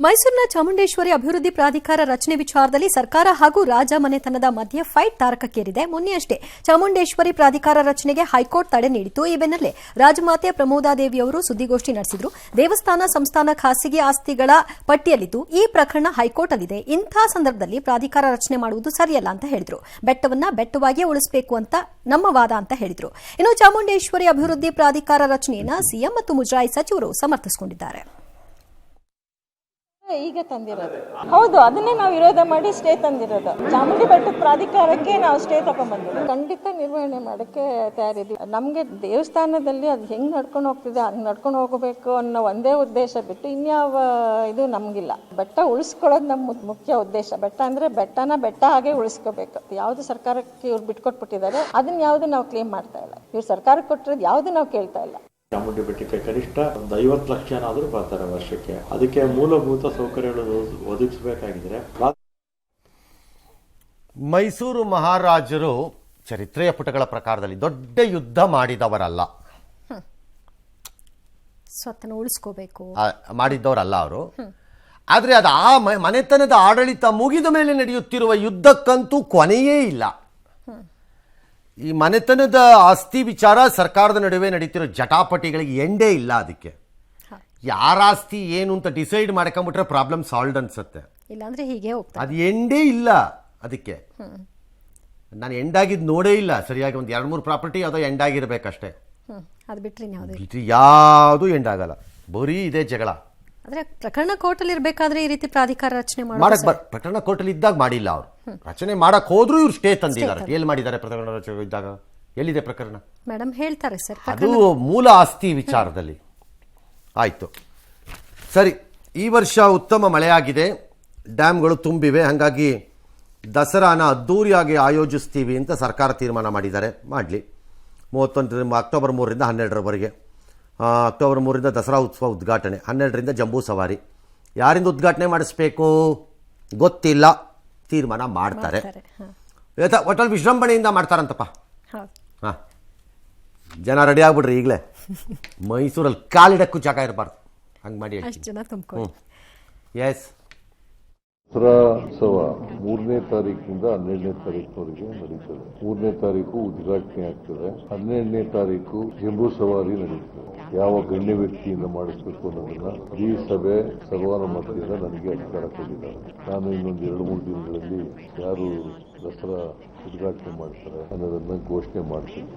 ಮೈಸೂರಿನ ಚಾಮುಂಡೇಶ್ವರಿ ಅಭಿವೃದ್ಧಿ ಪ್ರಾಧಿಕಾರ ರಚನೆ ವಿಚಾರದಲ್ಲಿ ಸರ್ಕಾರ ಹಾಗೂ ರಾಜ ಮನೆತನದ ಮಧ್ಯೆ ಫೈಟ್ ತಾರಕಕ್ಕೇರಿದೆ. ಮೊನ್ನೆಯಷ್ಟೇ ಚಾಮುಂಡೇಶ್ವರಿ ಪ್ರಾಧಿಕಾರ ರಚನೆಗೆ ಹೈಕೋರ್ಟ್ ತಡೆ ನೀಡಿತು. ಈ ಬೆನ್ನಲ್ಲೇ ರಾಜಮಾತೆ ಪ್ರಮೋದಾದೇವಿಯವರು ಸುದ್ದಿಗೋಷ್ಠಿ ನಡೆಸಿದರು. ದೇವಸ್ಥಾನ ಸಂಸ್ಥಾನ ಖಾಸಗಿ ಆಸ್ತಿಗಳ ಪಟ್ಟಿಯಲ್ಲಿದ್ದು ಈ ಪ್ರಕರಣ ಹೈಕೋರ್ಟ್ನಲ್ಲಿದೆ. ಇಂಥ ಸಂದರ್ಭದಲ್ಲಿ ಪ್ರಾಧಿಕಾರ ರಚನೆ ಮಾಡುವುದು ಸರಿಯಲ್ಲ ಅಂತ ಹೇಳಿದ್ರು. ಬೆಟ್ಟವನ್ನ ಬೆಟ್ಟವಾಗಿಯೇ ಉಳಿಸಬೇಕು ಅಂತ ನಮ್ಮ ವಾದ ಅಂತ ಹೇಳಿದ್ರು. ಇನ್ನು ಚಾಮುಂಡೇಶ್ವರಿ ಅಭಿವೃದ್ಧಿ ಪ್ರಾಧಿಕಾರ ರಚನೆಯನ್ನ ಸಿಎಂ ಮತ್ತು ಮುಜರಾಯಿ ಸಚಿವರು ಸಮರ್ಥಿಸಿಕೊಂಡಿದ್ದಾರೆ. ಈಗ ತಂದಿರೋದು ಹೌದು, ಅದನ್ನೇ ನಾವು ವಿರೋಧ ಮಾಡಿ ಸ್ಟೇ ತಂದಿರೋದು. ಚಾಮುಂಡಿ ಬೆಟ್ಟದ ಪ್ರಾಧಿಕಾರಕ್ಕೆ ನಾವು ಸ್ಟೇ ತಗೊಂಡ್ಬಂದಿದ್ದೀವಿ. ಖಂಡಿತ ನಿರ್ವಹಣೆ ಮಾಡೋಕ್ಕೆ ತಯಾರಿದ್ದೀವಿ. ನಮಗೆ ದೇವಸ್ಥಾನದಲ್ಲಿ ಅದು ಹೆಂಗ್ ನಡ್ಕೊಂಡು ಹೋಗ್ತಿದೆ ಹಂಗೆ ನಡ್ಕೊಂಡು ಹೋಗಬೇಕು ಅನ್ನೋ ಒಂದೇ ಉದ್ದೇಶ ಬಿಟ್ಟು ಇನ್ಯಾವ ಇದು ನಮಗಿಲ್ಲ. ಬೆಟ್ಟ ಉಳಿಸ್ಕೊಳ್ಳೋದು ನಮ್ಮ ಮುಖ್ಯ ಉದ್ದೇಶ. ಬೆಟ್ಟ ಅಂದ್ರೆ ಬೆಟ್ಟನ ಬೆಟ್ಟ ಹಾಗೆ ಉಳಿಸ್ಕೋಬೇಕು. ಯಾವ್ದು ಸರ್ಕಾರಕ್ಕೆ ಇವ್ರು ಬಿಟ್ಕೊಟ್ಬಿಟ್ಟಿದ್ದಾರೆ ಅದನ್ನ ಯಾವ್ದು ನಾವು ಕ್ಲೇಮ್ ಮಾಡ್ತಾ ಇಲ್ಲ. ಇವ್ರು ಸರ್ಕಾರಕ್ಕೆ ಕೊಟ್ಟಿರೋದು ಯಾವ್ದು ನಾವು ಕೇಳ್ತಾ ಇಲ್ಲ. ಚಾಮುಂಡಿ ಬೆಟ್ಟಕ್ಕೆ ಕನಿಷ್ಠ 50 ಲಕ್ಷ ಏನಾದರೂ ಬರ್ತಾರೆ ವರ್ಷಕ್ಕೆ. ಅದಕ್ಕೆ ಮೂಲಭೂತ ಸೌಕರ್ಯಗಳು ಒದಗಿಸಬೇಕಾಗಿದ್ರೆ ಮೈಸೂರು ಮಹಾರಾಜರು ಚರಿತ್ರೆಯ ಪುಟಗಳ ಪ್ರಕಾರದಲ್ಲಿ ದೊಡ್ಡ ಯುದ್ಧ ಮಾಡಿದವರಲ್ಲ, ಸ್ವತ್ತನ್ನು ಉಳಿಸ್ಕೋಬೇಕು ಮಾಡಿದ್ದವರಲ್ಲ ಅವರು. ಆದರೆ ಅದು ಆ ಮನೆತನದ ಆಡಳಿತ ಮುಗಿದ ಮೇಲೆ ನಡೆಯುತ್ತಿರುವ ಯುದ್ಧಕ್ಕಂತೂ ಕೊನೆಯೇ ಇಲ್ಲ. ಈ ಮನೆತನದ ಆಸ್ತಿ ವಿಚಾರ ಸರ್ಕಾರದ ನಡುವೆ ನಡೀತಿರೋ ಜಟಾಪಟಿಗಳಿಗೆ ಎಂಡೇ ಇಲ್ಲ. ಅದಕ್ಕೆ ಯಾರ ಆಸ್ತಿ ಏನು ಅಂತ ಡಿಸೈಡ್ ಮಾಡ್ಕೊಂಡ್ಬಿಟ್ರೆ ಪ್ರಾಬ್ಲಮ್ ಸಾಲ್ವ್ ಅನ್ಸುತ್ತೆ. ಇಲ್ಲಾಂದ್ರೆ ಹೀಗೆ ಹೋಗ್ತದೆ. ಅದು ಎಂಡೇ ಇಲ್ಲ. ಅದಕ್ಕೆ ನಾನು ಎಂಡಾಗಿದ್ದು ನೋಡೇ ಇಲ್ಲ ಸರಿಯಾಗಿ. ಒಂದು 2-3 ಪ್ರಾಪರ್ಟಿ ಯಾವುದೋ ಎಂಡಾಗಿರ್ಬೇಕಷ್ಟೇ. ಅದು ಬಿಟ್ರೆ ಯಾವುದು ಎಂಡಾಗಲ್ಲ. ಬರೀ ಇದೇ ಜಗಳ. ಆದ್ರೆ ಪ್ರಕರಣ ಕೋರ್ಟಲ್ಲಿ ಇರಬೇಕಾದ್ರೆ ಈ ರೀತಿ ಪ್ರಾಧಿಕಾರ ರಚನೆ ಮಾಡಕ್ ಪ್ರಕರಣ ಕೋರ್ಟಲ್ಲಿ ಇದ್ದಾಗ ಮಾಡಿಲ್ಲ. ಅವರು ರಚನೆ ಮಾಡಕ್ ಹೋದ್ರು ಇವ್ರು ಸ್ಟೇ ತಂದಿದ್ದಾರೆ. ಎಲ್ಲಿ ಮಾಡಿದ್ದಾರೆ ಪ್ರಕರಣ ರಚನೆ ಇದ್ದಾಗ? ಎಲ್ಲಿದೆ ಪ್ರಕರಣ? ಮೇಡಮ್ ಹೇಳ್ತಾರೆ ಸರ್, ಅದು ಮೂಲ ಆಸ್ತಿ ವಿಚಾರದಲ್ಲಿ ಆಯ್ತು. ಸರಿ, ಈ ವರ್ಷ ಉತ್ತಮ ಮಳೆಯಾಗಿದೆ, ಡ್ಯಾಮ್ಗಳು ತುಂಬಿವೆ, ಹಾಗಾಗಿ ದಸರಾನ ಅದ್ದೂರಿಯಾಗಿ ಆಯೋಜಿಸ್ತೀವಿ ಅಂತ ಸರ್ಕಾರ ತೀರ್ಮಾನ ಮಾಡಿದ್ದಾರೆ. ಮಾಡಲಿ. 31 ಅಕ್ಟೋಬರ್ 3ರಿಂದ 12ರವರೆಗೆ. ಅಕ್ಟೋಬರ್ 3ರಿಂದ ದಸರಾ ಉತ್ಸವ ಉದ್ಘಾಟನೆ, 12ರಿಂದ ಜಂಬೂ ಸವಾರಿ. ಯಾರಿಂದ ಉದ್ಘಾಟನೆ ಮಾಡಿಸ್ಬೇಕು ಗೊತ್ತಿಲ್ಲ, ತೀರ್ಮಾನ ಮಾಡ್ತಾರೆ. ಒಟ್ಟಲ್ಲಿ ವಿಜೃಂಭಣೆಯಿಂದ ಮಾಡ್ತಾರಂತಪ್ಪ. ಹಾಂ, ಜನ ರೆಡಿ ಆಗ್ಬಿಡ್ರಿ ಈಗಲೇ. ಮೈಸೂರಲ್ಲಿ ಕಾಲಿಡಕ್ಕೂ ಜಾಗ ಇರಬಾರ್ದು, ಹಂಗೆ ಮಾಡಿ ಹೇಳ್ತೀನಿ. ಎಸ್, ದಸರಾ 3ನೇ ತಾರೀಕಿನಿಂದ 12ನೇ ತಾರೀಕಿನವರೆಗೆ ನಡೀತದೆ. 3ನೇ ತಾರೀಕು ಉದ್ಘಾಟನೆ ಆಗ್ತದೆ, 12ನೇ ತಾರೀಕು ಜಂಬೂ ಸವಾರಿ ನಡೀತದೆ. ಯಾವ ಗಣ್ಯ ವ್ಯಕ್ತಿಯಿಂದ ಮಾಡಿಸ್ಬೇಕು ಅನ್ನೋದನ್ನ ಈ ಸಭೆ ಸರ್ವಾನುಮತದಿಂದ ನನಗೆ ಅಧಿಕಾರ ಕೊಟ್ಟಿದ್ದಾರೆ. ನಾನು ಇನ್ನೊಂದು 2-3 ದಿನಗಳಲ್ಲಿ ಯಾರು ದಸರಾ ಉದ್ಘಾಟನೆ ಮಾಡ್ತಾರೆ ಅನ್ನೋದನ್ನ ಘೋಷಣೆ ಮಾಡ್ತೀನಿ.